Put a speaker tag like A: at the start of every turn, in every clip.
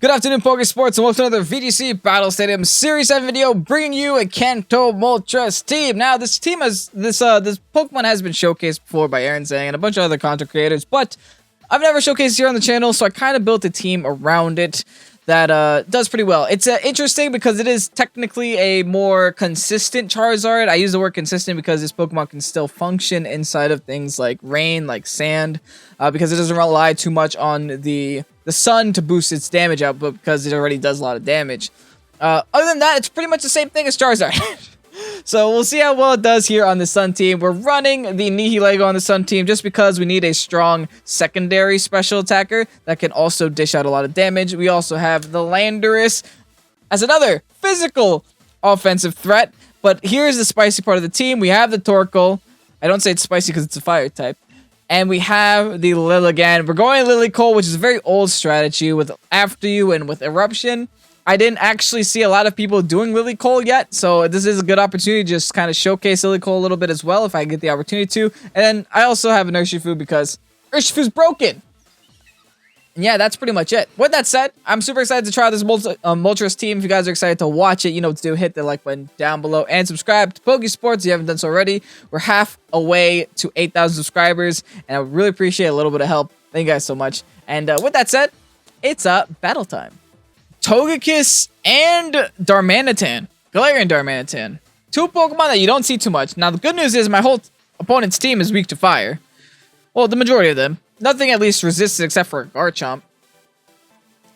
A: Good afternoon, Pokésports, and welcome to another VGC Battle Stadium Series 7 video, bringing you a Kanto Moltres team. Now, this team has this Pokemon has been showcased before by Aaron Zhang and a bunch of other content creators, but I've never showcased it here on the channel, so I kind of built a team around it that does pretty well. It's interesting because it is technically a more consistent Charizard. I use the word consistent because this Pokemon can still function inside of things like rain, like sand, because it doesn't rely too much on the sun to boost its damage output because it already does a lot of damage. Other than that, it's pretty much the same thing as Charizard. So we'll see how well it does here on the Sun team. We're running the Nihilego on the Sun team just because we need a strong secondary special attacker that can also dish out a lot of damage. We also have the Landorus as another physical offensive threat. But here's the spicy part of the team. We have the Torkoal. I don't say it's spicy because it's a fire type. And we have the Lilligant. We're going Lilycole, which is a very old strategy with After You and with Eruption. I didn't actually see a lot of people doing Lilycole yet, so this is a good opportunity to just kind of showcase Lilycole a little bit as well if I get the opportunity to. And then I also have an Urshifu because Urshifu's broken. And yeah, that's pretty much it. With that said, I'm super excited to try this Moltres team. If you guys are excited to watch it, you know what to do. Hit the like button down below and subscribe to Pokésports if you haven't done so already. We're half away to 8,000 subscribers, and I really appreciate a little bit of help. Thank you guys so much. And with that said, it's battle time. Togekiss and Darmanitan. Galarian Darmanitan. Two Pokemon that you don't see too much. Now, the good news is my whole opponent's team is weak to fire. Well, the majority of them. Nothing at least resists it except for Garchomp.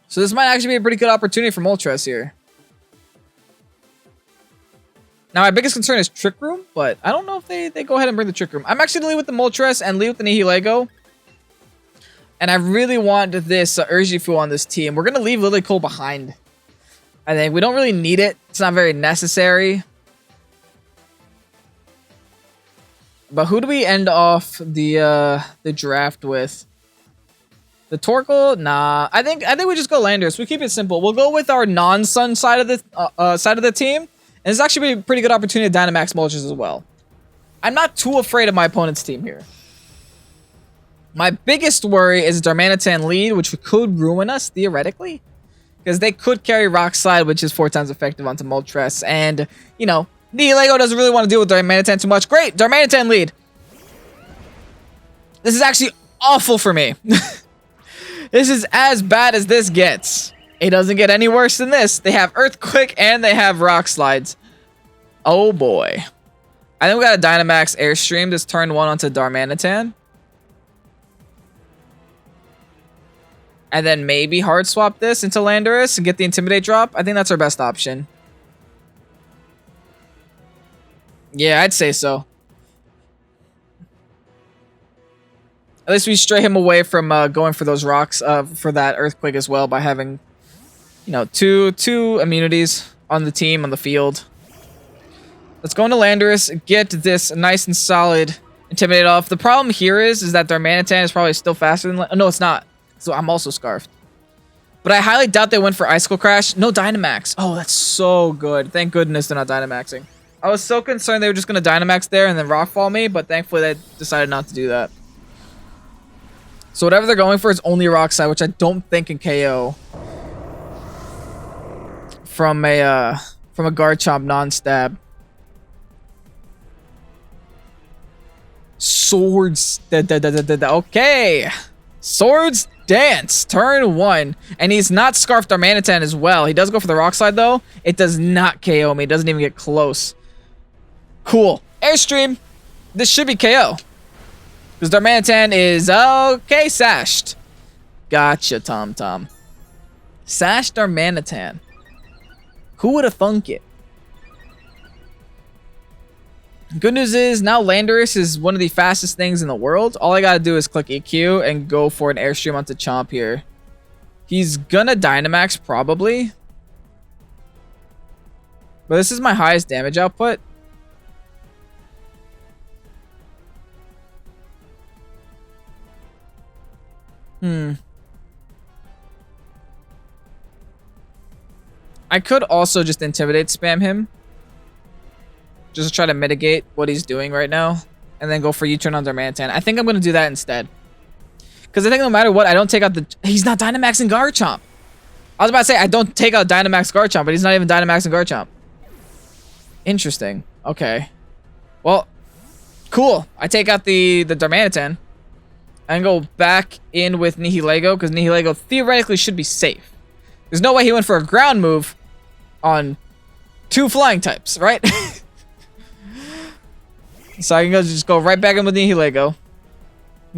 A: So this might actually be a pretty good opportunity for Moltres here. Now, my biggest concern is Trick Room, but I don't know if they go ahead and bring the Trick Room. I'm actually going to leave with the Moltres and leave with the Nihilego. And I really want this Urshifu on this team. We're going to leave Lilycole behind. I think we don't really need it. It's not very necessary. But who do we end off the draft with? The Torkoal? Nah. I think we just go Landorus. We keep it simple. We'll go with our non-Sun side of the team. And it's actually a pretty good opportunity to Dynamax Moltres as well. I'm not too afraid of my opponent's team here. My biggest worry is Darmanitan lead, which could ruin us, theoretically. Because they could carry Rock Slide, which is 4 times effective onto Moltres. And, you know, Nihilego doesn't really want to deal with Darmanitan too much. Great! Darmanitan lead! This is actually awful for me. This is as bad as this gets. It doesn't get any worse than this. They have Earthquake and they have Rock Slides. Oh boy. I think we got a Dynamax Airstream this turn 1 onto Darmanitan. And then maybe hard swap this into Landorus and get the Intimidate drop. I think that's our best option. Yeah, I'd say so. At least we stray him away from going for those rocks for that Earthquake as well by having, you know, two immunities on the team, on the field. Let's go into Landorus, get this nice and solid Intimidate off. The problem here is that Darmanitan is probably still faster than... No, it's not. So I'm also Scarfed. But I highly doubt they went for Icicle Crash. No Dynamax. Oh, that's so good. Thank goodness they're not Dynamaxing. I was so concerned they were just going to Dynamax there and then Rockfall me, but thankfully they decided not to do that. So whatever they're going for is only Rock Slide, which I don't think can KO from a Garchomp non-stab. Swords. Okay. Swords Dance, turn 1. And he's not Scarfed Darmanitan as well. He does go for the Rock Slide, though. It does not KO me. It doesn't even get close. Cool. Airstream. This should be KO. Because Darmanitan is, okay, sashed. Gotcha, Tom. Sashed Darmanitan. Who would have thunk it? Good news is now Landorus is one of the fastest things in the world. All I gotta do is click EQ and go for an Airstream onto Chomp here. He's gonna Dynamax probably. But this is my highest damage output. I could also just Intimidate spam him. Just to try to mitigate what he's doing right now. And then go for U-turn on Darmanitan. I think I'm going to do that instead. Because I think no matter what, I don't take out the... He's not Dynamaxing Garchomp. I was about to say, I don't take out Dynamax Garchomp, but he's not even Dynamax and Garchomp. Interesting. Okay. Well, cool. I take out the Darmanitan and go back in with Nihilego, because Nihilego theoretically should be safe. There's no way he went for a ground move on 2 flying types, right? So I can just go right back in with Nihilego.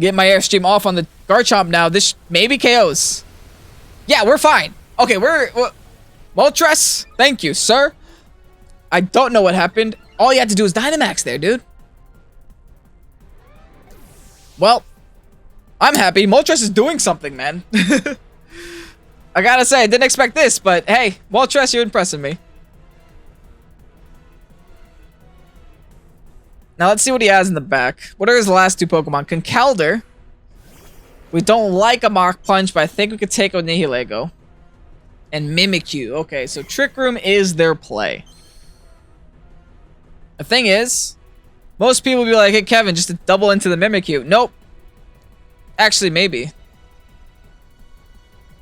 A: Get my Airstream off on the Garchomp now. This maybe KOs. Yeah, we're fine. Okay, we're Moltres, thank you, sir. I don't know what happened. All you had to do was Dynamax there, dude. Well, I'm happy. Moltres is doing something, man. I gotta say, I didn't expect this, but hey, Moltres, you're impressing me. Now let's see what he has in the back. What are his last 2 Pokemon? Conkeldurr. We don't like a Mach Punch, but I think we could take out Nihilego. And Mimikyu. Okay, so Trick Room is their play. The thing is, most people will be like, hey Kevin, just to double into the Mimikyu. Nope. Actually, maybe.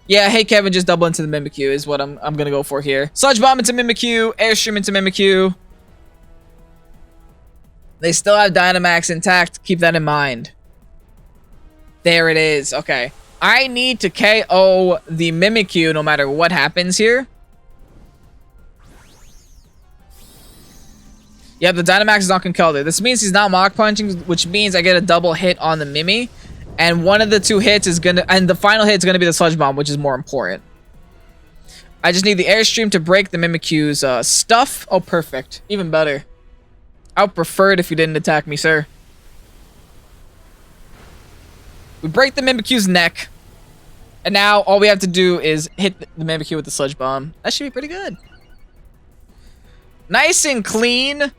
A: Yeah, hey Kevin, just double into the Mimikyu is what I'm gonna go for here. Sludge Bomb into Mimikyu, Airstream into Mimikyu. They still have Dynamax intact. Keep that in mind. There it is. Okay. I need to KO the Mimikyu no matter what happens here. Yep, the Dynamax is on Conkeldurr. This means he's not Mach Punching, which means I get a double hit on the Mimi. And one of the 2 hits is gonna... And the final hit is gonna be the Sludge Bomb, which is more important. I just need the Airstream to break the Mimikyu's stuff. Oh, perfect. Even better. I would prefer it if you didn't attack me, sir. We break the Mimikyu's neck. And now all we have to do is hit the Mimikyu with the Sludge Bomb. That should be pretty good. Nice and clean.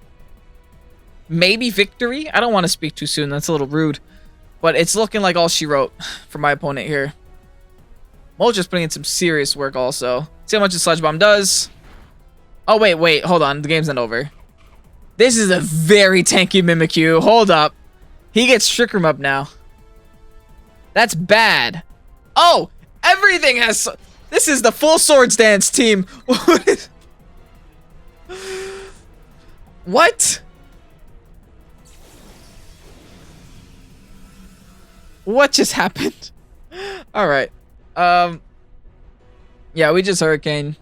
A: Maybe victory. I don't want to speak too soon. That's a little rude. But it's looking like all she wrote for my opponent here. Moltres putting in some serious work also. See how much the Sludge Bomb does. Oh, wait. Hold on. The game's not over. This is a very tanky Mimikyu. Hold up. He gets Trick Room up now. That's bad. Oh! Everything has... This is the full Swords Dance team. What? What just happened? Alright. Yeah, we just Hurricane.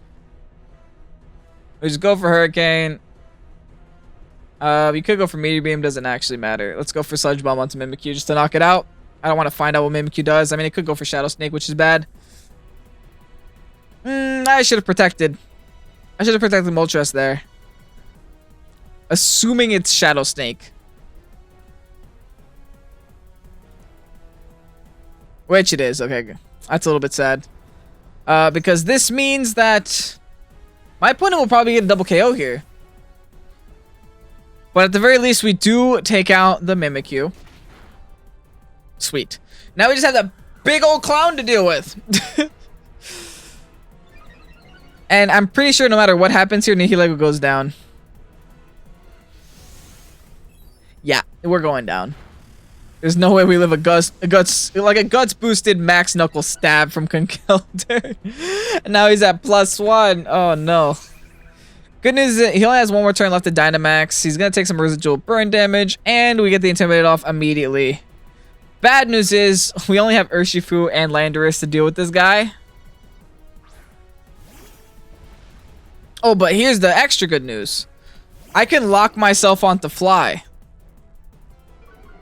A: We just go for Hurricane. You could go for Meteor Beam, doesn't actually matter. Let's go for Sludge Bomb onto Mimikyu just to knock it out. I don't want to find out what Mimikyu does. I mean, it could go for Shadow Snake, which is bad. I should have protected. I should have protected Moltres there. Assuming it's Shadow Snake. Which it is. Okay, that's a little bit sad. Because this means that my opponent will probably get a double KO here. But at the very least, we do take out the Mimikyu. Sweet. Now we just have that big old clown to deal with. And I'm pretty sure no matter what happens here, Nihilego goes down. Yeah, we're going down. There's no way we live a guts boosted max knuckle stab from Conkeldurr. And now he's at +1. Oh no. Good news is he only has 1 more turn left to Dynamax. He's gonna take some residual burn damage, and we get the Intimidate off immediately. Bad news is we only have Urshifu and Landorus to deal with this guy. Oh, but here's the extra good news. I can lock myself onto Fly.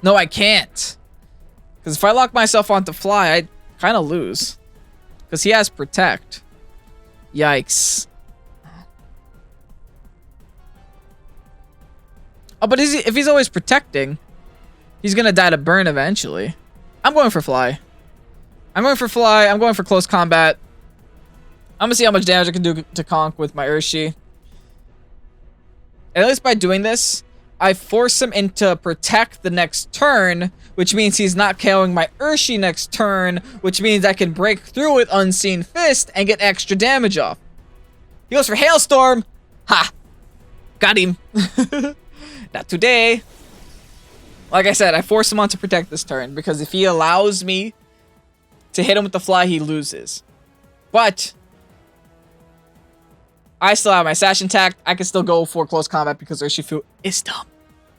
A: No, I can't. Because if I lock myself onto Fly, I kind of lose. Because he has Protect. Yikes. Oh, but if he's always protecting, he's going to die to burn eventually. I'm going for Fly. I'm going for Fly. I'm going for close combat. I'm going to see how much damage I can do to Conk with my Urshi. At least by doing this, I force him into Protect the next turn, which means he's not KOing my Urshi next turn, which means I can break through with Unseen Fist and get extra damage off. He goes for Hailstorm. Ha! Got him. Not today. Like I said, I force him on to Protect this turn, because if he allows me to hit him with the Fly, he loses. But I still have my Sash intact. I can still go for close combat because Urshifu is dumb.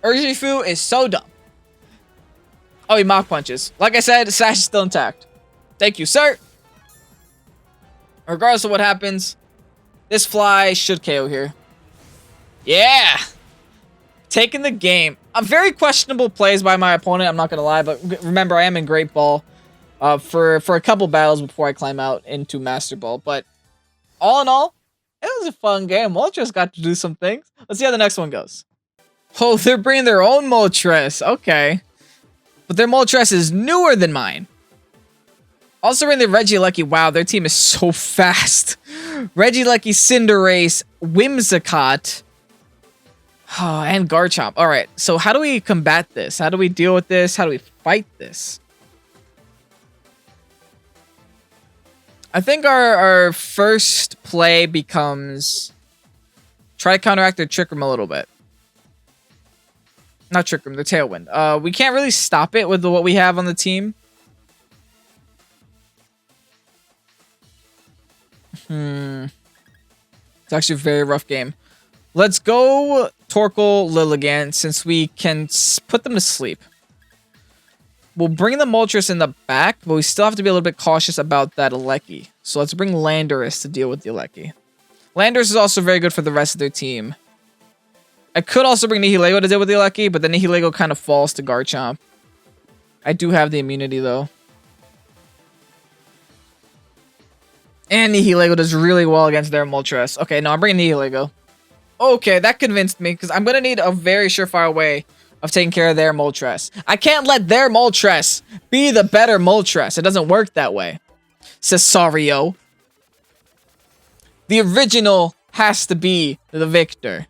A: Urshifu is so dumb. Oh, he Mach Punches. Like I said, Sash is still intact. Thank you, sir. Regardless of what happens, this fly should KO here. Yeah! Taking the game. Very questionable plays by my opponent, I'm not going to lie. But remember, I am in Great Ball for a couple battles before I climb out into Master Ball. But all in all, it was a fun game. Moltres got to do some things. Let's see how the next one goes. Oh, they're bringing their own Moltres. Okay. But their Moltres is newer than mine. Also bring the Regieleki. Wow, their team is so fast. Regieleki, Cinderace, Whimsicott. Oh, and Garchomp. Alright, so how do we combat this? How do we deal with this? How do we fight this? I think our first play becomes try to counteract their Trick Room a little bit. Not Trick Room, the Tailwind. We can't really stop it with what we have on the team. It's actually a very rough game. Let's go Torkoal, Lilligant, since we can put them to sleep. We'll bring the Moltres in the back, but we still have to be a little bit cautious about that Eleki. So let's bring Landorus to deal with the Eleki. Landorus is also very good for the rest of their team. I could also bring Nihilego to deal with the Eleki, but the Nihilego kind of falls to Garchomp. I do have the immunity, though. And Nihilego does really well against their Moltres. Okay, no, I'm bringing Nihilego. Okay, that convinced me, because I'm going to need a very surefire way of taking care of their Moltres. I can't let their Moltres be the better Moltres. It doesn't work that way. Cesario. The original has to be the victor.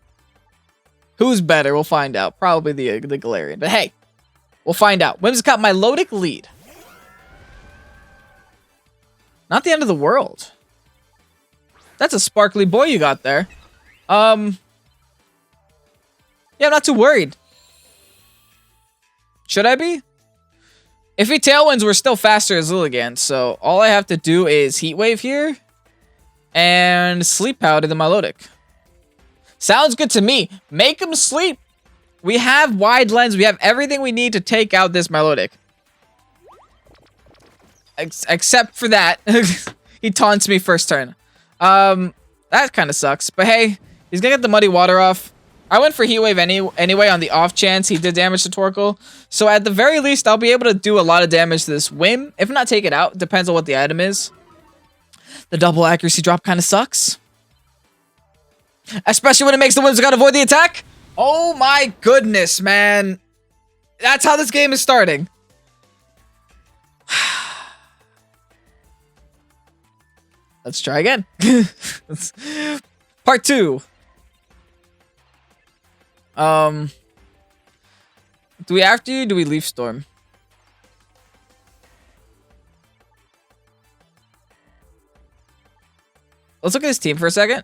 A: Who's better? We'll find out. Probably the Galarian. But hey, we'll find out. Whimsicott, Milotic lead. Not the end of the world. That's a sparkly boy you got there. Yeah, I'm not too worried. Should I be? If he Tailwinds, we're still faster as Lilligant, so all I have to do is Heat Wave here and Sleep Powder the Milotic. Sounds good to me. Make him sleep. We have Wide Lens. We have everything we need to take out this Milotic. Except for that. He taunts me first turn. That kind of sucks. But hey, he's gonna get the Muddy Water off. I went for Heat Wave anyway on the off chance he did damage to Torkoal. So at the very least, I'll be able to do a lot of damage to this Whim. If not take it out, depends on what the item is. The double accuracy drop kind of sucks. Especially when it makes the Whimsicott avoid the attack. Oh my goodness, man. That's how this game is starting. Let's try again. Part 2. Do we after you? Do we Leaf Storm? Let's look at his team for a second.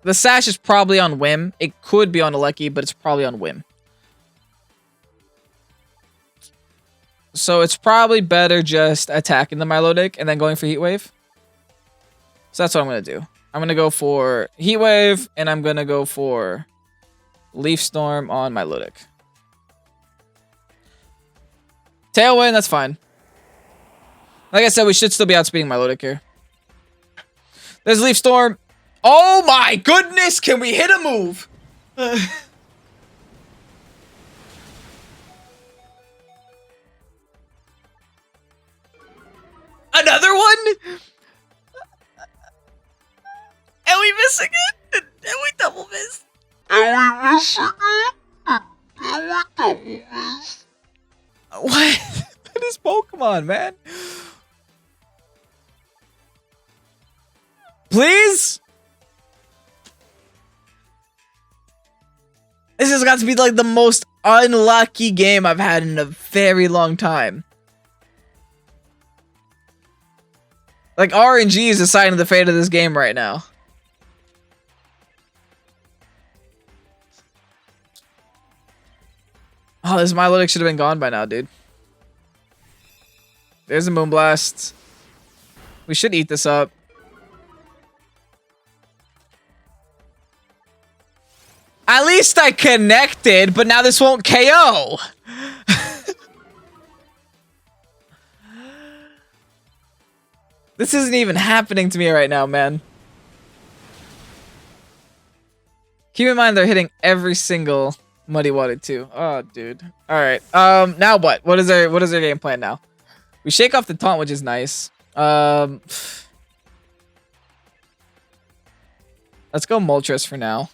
A: The Sash is probably on Whim. It could be on Eleki, but it's probably on Whim. So it's probably better just attacking the Milotic and then going for Heat Wave. So that's what I'm going to do. I'm going to go for Heat Wave, and I'm going to go for Leaf Storm on Milotic. Tailwind, that's fine. Like I said, we should still be outspeeding Milotic here. There's Leaf Storm. Oh my goodness, can we hit a move? Another one? And we missing it? And we double missed? And we missing it? And we double missed? What? What is Pokemon, man? Please? This has got to be like the most unlucky game I've had in a very long time. Like, RNG is deciding the fate of this game right now. Oh, this Milotic should have been gone by now, dude. There's a Moonblast. We should eat this up. least I connected, but now this won't KO. This isn't even happening to me right now, man. Keep in mind they're hitting every single Muddy Water too. Oh, dude. All right. Now what? What is their game plan now? We shake off the taunt, which is nice. Let's go Moltres for now.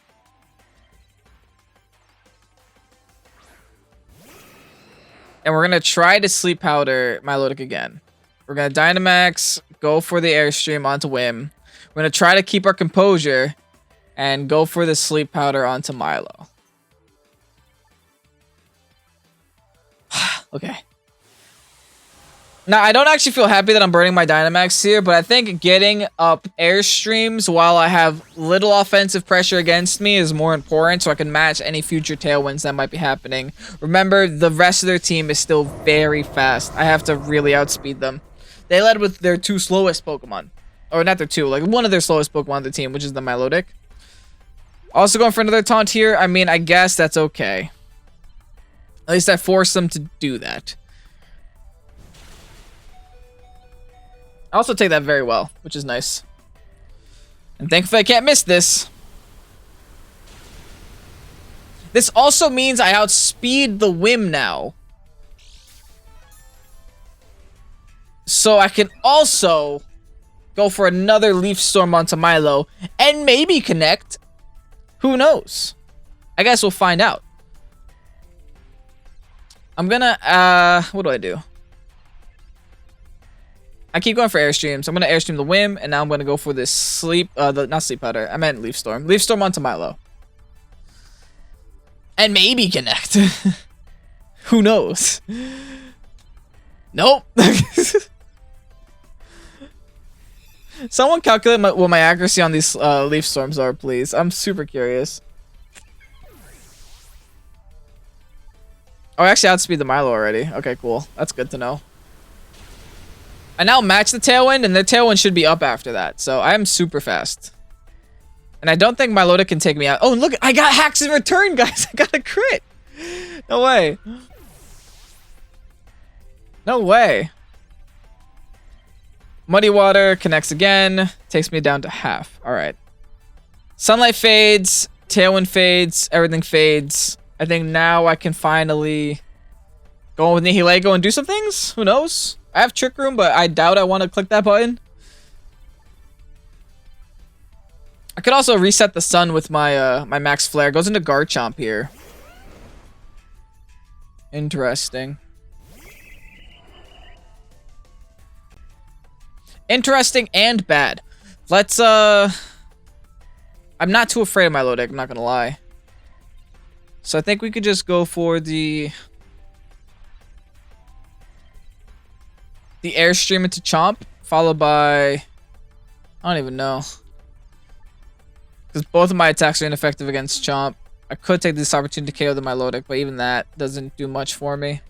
A: And we're gonna try to Sleep Powder Milotic again. We're gonna Dynamax, go for the Airstream onto Whim. We're gonna try to keep our composure and go for the Sleep Powder onto Milo. Okay. Now, I don't actually feel happy that I'm burning my Dynamax here, but I think getting up Airstreams while I have little offensive pressure against me is more important so I can match any future Tailwinds that might be happening. Remember, the rest of their team is still very fast. I have to really outspeed them. They led with their 2 slowest Pokemon. Or not their 2, like one of their slowest Pokemon on the team, which is the Milotic. Also going for another taunt here. I mean, I guess that's okay. At least I forced them to do that. I also take that very well, which is nice. And thankfully I can't miss this. This also means I outspeed the Whim now. So I can also go for another Leaf Storm onto Milo and maybe connect. Who knows? I guess we'll find out. I'm gonna, what do I do? I keep going for Airstreams. I'm gonna Airstream the Whim, and now I'm gonna go for this Sleep, not Sleep Powder. I meant Leaf Storm. Leaf Storm onto Milo. And maybe connect. Who knows? Nope. Someone calculate what my accuracy on these Leaf Storms are, please. I'm super curious. Oh, I actually outspeed the Milo already. Okay, cool. That's good to know. I now match the Tailwind, and the Tailwind should be up after that. So I am super fast. And I don't think Milotic can take me out. Oh, look, I got hacks in return, guys. I got a crit. No way. No way. Muddy Water connects again. Takes me down to half. All right. Sunlight fades. Tailwind fades. Everything fades. I think now I can finally go with Nihilego and do some things. Who knows? I have Trick Room, but I doubt I want to click that button. I could also reset the sun with my my Max Flare. Goes into Garchomp here. Interesting. Interesting and bad. Let's I'm not too afraid of Milotic, I'm not gonna lie. So I think we could just go for the Airstream into Chomp, followed by, I don't even know. Because both of my attacks are ineffective against Chomp. I could take this opportunity to KO the Milotic, but even that doesn't do much for me.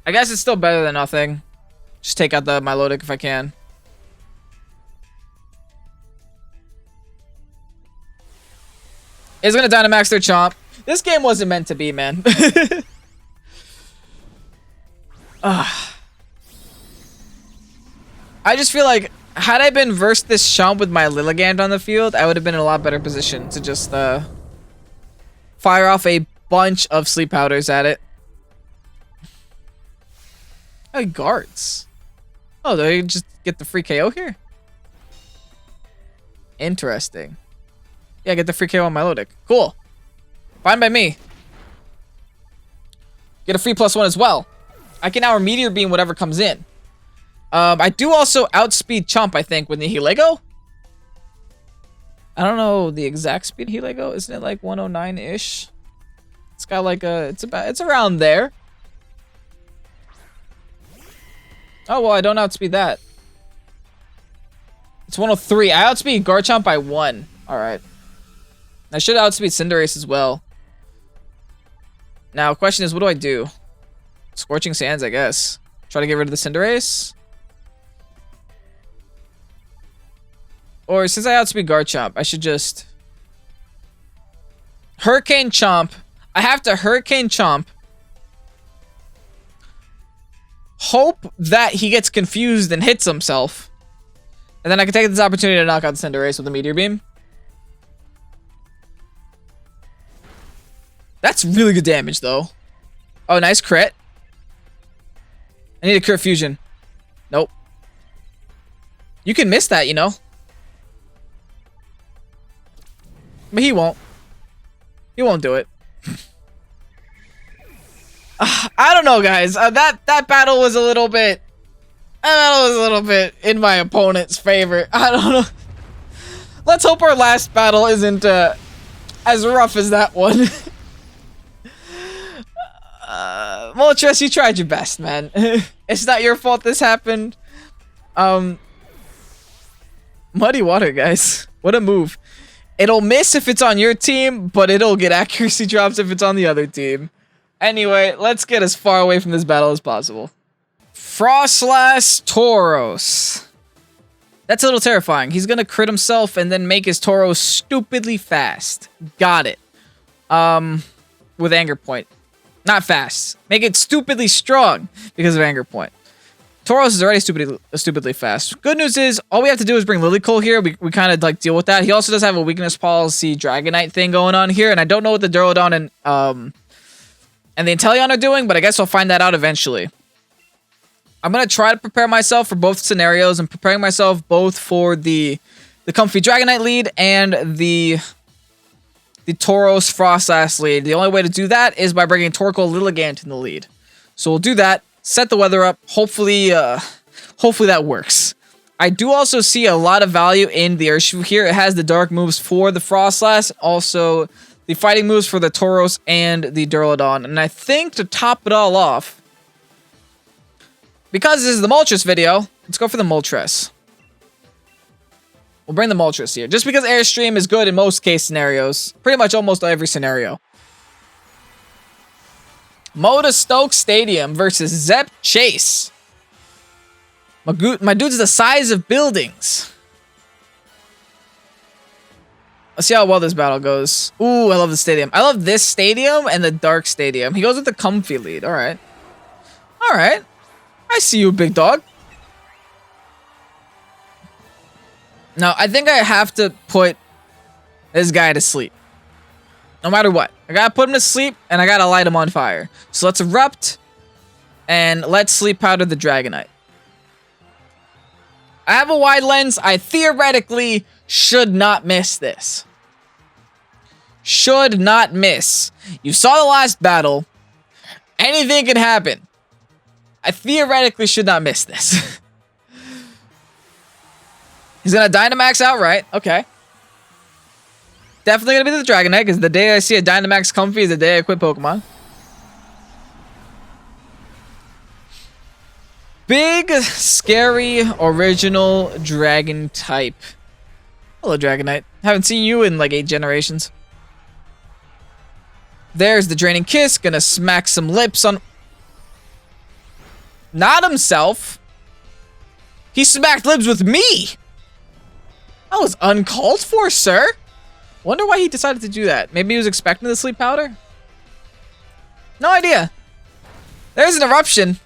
A: I guess it's still better than nothing. Just take out the Milotic if I can. It's gonna Dynamax their Chomp. This game wasn't meant to be, man. I just feel like, had I been versed this Chomp with my Lilligant on the field, I would have been in a lot better position to just fire off a bunch of Sleep Powders at it. Oh, guards. Oh, they just get the free KO here? Interesting. Yeah, get the free KO on Milotic. Cool. Fine by me. Get a free +1 as well. I can now Meteor Beam whatever comes in. I do also outspeed Chomp, I think, with Nihilego. I don't know the exact speed of Nihilego. Isn't it like 109-ish? It's got like a... It's around there. Oh, well, I don't outspeed that. It's 103. I outspeed Garchomp by 1. Alright. I should outspeed Cinderace as well. Now, question is, what do I do? Scorching Sands, I guess. Try to get rid of the Cinderace. Or since I outspeed Garchomp, I should just... Hurricane Chomp. I have to Hurricane Chomp. Hope that he gets confused and hits himself. And then I can take this opportunity to knock out the Cinderace with a Meteor Beam. That's really good damage, though. Oh, nice crit. I need a crit fusion. Nope. You can miss that, you know. But he won't. He won't do it. I don't know, guys. That battle was a little bit... in my opponent's favor. I don't know. Let's hope our last battle isn't as rough as that one. Moltres, you tried your best, man. It's not your fault this happened. Muddy water, guys. What a move. It'll miss if it's on your team, but it'll get accuracy drops if it's on the other team. Anyway, let's get as far away from this battle as possible. Froslass Tauros. That's a little terrifying. He's gonna crit himself and then make his Tauros stupidly fast. Got it. With Anger Point. Not fast. Make it stupidly strong because of Anger Point. Tauros is already stupidly fast. Good news is, all we have to do is bring Lilycole here. We kind of like deal with that. He also does have a weakness policy Dragonite thing going on here, and I don't know what the Duraludon and the Inteleon are doing, but I guess I'll find that out eventually. I'm gonna try to prepare myself for both scenarios. I'm preparing myself both for the Comfey Dragonite lead and the Tauros Froslass lead. The only way to do that is by bringing Torkoal Lilligant in the lead. So we'll do that. Set the weather up. Hopefully that works. I do also see a lot of value in the Urshifu here. It has the dark moves for the Froslass, also the fighting moves for the Tauros and the Duraludon. And I think to top it all off, because this is the Moltres video, let's go for the Moltres. We'll bring the Moltres here. Just because Airstream is good in most case scenarios. Pretty much almost every scenario. Moda Stoke Stadium versus Zep Chase. My dude's the size of buildings. Let's see how well this battle goes. Ooh, I love the stadium. I love this stadium and the dark stadium. He goes with the Comfey lead. All right. All right. I see you, big dog. Now, I think I have to put this guy to sleep. No matter what. I gotta put him to sleep, and I gotta light him on fire. So let's Erupt, and let's Sleep Powder the Dragonite. I have a wide lens. I theoretically should not miss this. Should not miss. You saw the last battle. Anything can happen. I theoretically should not miss this. He's gonna Dynamax outright. Okay. Definitely gonna be the Dragonite, because the day I see a Dynamax Comfey is the day I quit Pokemon. Big, scary, original Dragon type. Hello, Dragonite. Haven't seen you in like 8 generations. There's the Draining Kiss. Gonna smack some lips on... Not himself. He smacked lips with me. That was uncalled for, sir. Wonder why he decided to do that. Maybe he was expecting the Sleep Powder? No idea. There's an Eruption.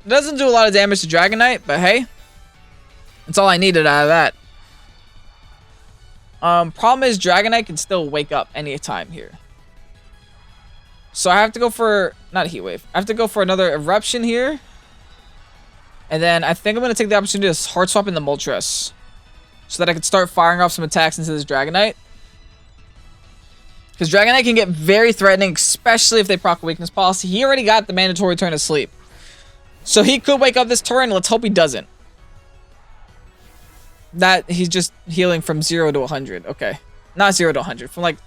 A: It doesn't do a lot of damage to Dragonite, but hey. That's all I needed out of that. Problem is Dragonite can still wake up anytime here. So I have to go for... Not a Heat Wave. I have to go for another Eruption here. And then I think I'm going to take the opportunity to Hard Swap in the Moltres. So that I can start firing off some attacks into this Dragonite. Because Dragonite can get very threatening, especially if they proc a weakness policy. He already got the mandatory turn of sleep. So he could wake up this turn. Let's hope he doesn't. That he's just healing from 0 to 100. Okay. Not 0 to 100. From like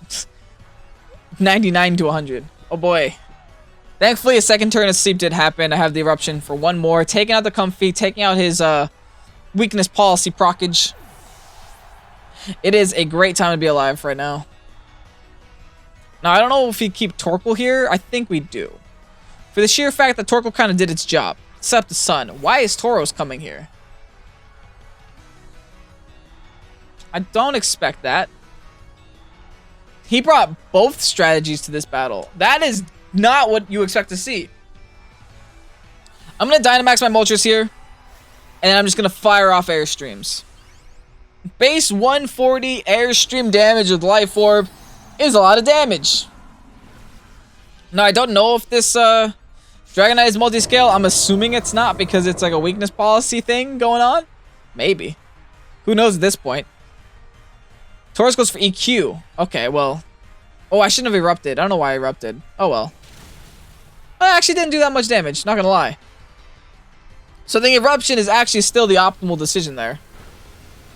A: 99 to 100. Oh boy. Thankfully, a second turn of sleep did happen. I have the Eruption for one more. Taking out the Comfey. Taking out his weakness policy proccage. It is a great time to be alive right now. Now, I don't know if we keep Torkoal here. I think we do. For the sheer fact that Torkoal kind of did its job. Except the sun. Why is Tauros coming here? I don't expect that. He brought both strategies to this battle. That is not what you expect to see. I'm going to Dynamax my Moltres here. And I'm just going to fire off Airstreams. Base 140 Airstream damage with Life Orb is a lot of damage. Now, I don't know if this Dragonite is multi-scale. I'm assuming it's not because it's like a weakness policy thing going on. Maybe. Who knows at this point? Tauros goes for EQ. Okay, well. Oh, I shouldn't have erupted. I don't know why I erupted. Oh, well. I actually didn't do that much damage. Not gonna lie. So the eruption is actually still the optimal decision there.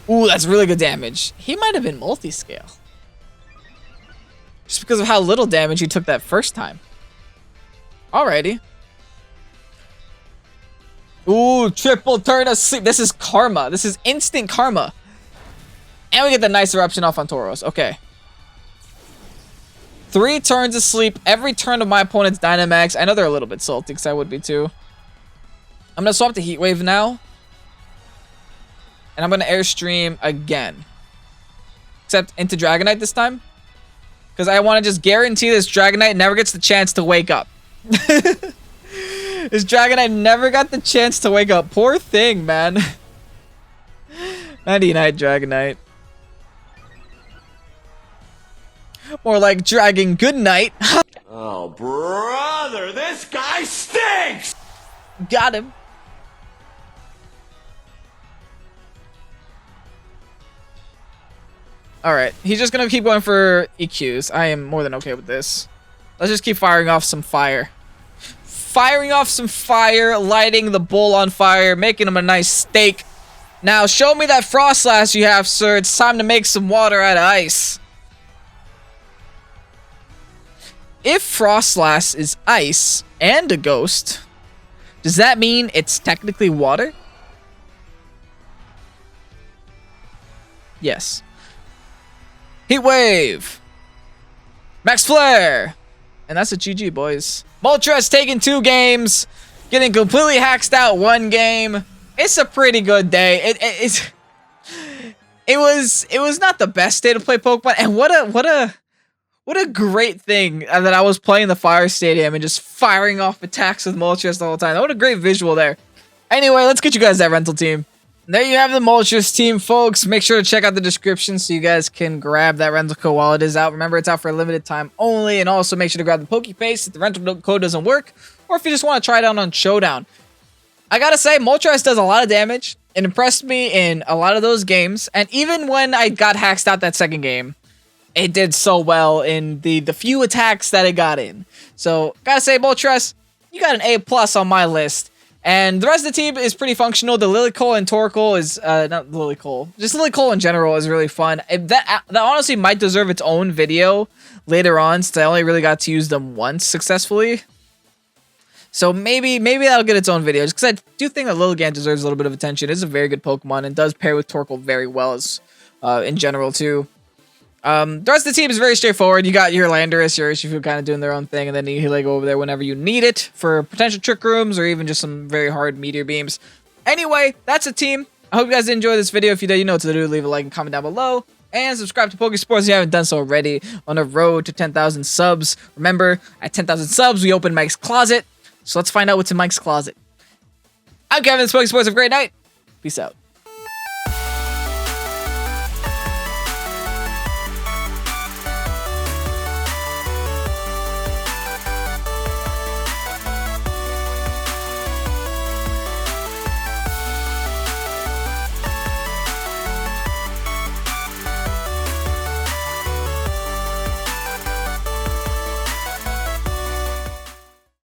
A: Ooh, that's really good damage. He might have been multi-scale. Just because of how little damage he took that first time. Alrighty. Ooh, triple turn of sleep. This is karma. This is instant karma. And we get the nice eruption off on Tauros. Okay. 3 turns of sleep. Every turn of my opponent's Dynamax. I know they're a little bit salty because I would be too. I'm going to swap to Heat Wave now. And I'm going to Airstream again. Except into Dragonite this time. Because I want to just guarantee this Dragonite never gets the chance to wake up. This Dragonite never got the chance to wake up. Poor thing, man. Nighty-night, Dragonite. More like Dragon Good Night.
B: Oh, brother, this guy stinks!
A: Got him. Alright, he's just gonna keep going for EQs. I am more than okay with this. Let's just keep firing off some fire. Firing off some fire, lighting the bull on fire, making him a nice steak. Now, show me that Froslass you have, sir. It's time to make some water out of ice. If Froslass is ice and a ghost, does that mean it's technically water? Yes. Heat Wave. Max Flare. And that's a GG, boys. Moltres taking 2 games. Getting completely hacked out 1 game. It's a pretty good day. It was not the best day to play Pokemon. And what a great thing that I was playing the Fire Stadium and just firing off attacks with Moltres the whole time. What a great visual there. Anyway, let's get you guys that rental team. There you have the Moltres team, folks. Make sure to check out the description so you guys can grab that rental code while it is out. Remember, it's out for a limited time only. And also make sure to grab the Pokepaste if the rental code doesn't work. Or if you just want to try it out on Showdown. I gotta say, Moltres does a lot of damage. It impressed me in a lot of those games. And even when I got hacked out that second game, it did so well in the few attacks that it got in. So, gotta say, Moltres, you got an A+ on my list. And the rest of the team is pretty functional. The Lilycole and Torkoal is, not Lilycole, just Lilycole in general is really fun. That honestly might deserve its own video later on, since I only really got to use them once successfully. So maybe that'll get its own video, just because I do think that Lilligant deserves a little bit of attention. It's a very good Pokemon and does pair with Torkoal very well as, in general too. The rest of the team is very straightforward. You got your Landorus, your Urshifu kind of doing their own thing, and then you go over there whenever you need it for potential trick rooms or even just some very hard meteor beams. Anyway, that's the team. I hope you guys enjoyed this video. If you did, you know what to do. Leave a like and comment down below. And subscribe to Pokésports if you haven't done so already. On the road to 10,000 subs. Remember, at 10,000 subs, we open Mike's Closet. So let's find out what's in Mike's Closet. I'm Kevin, this is Pokésports. Have a great night. Peace out.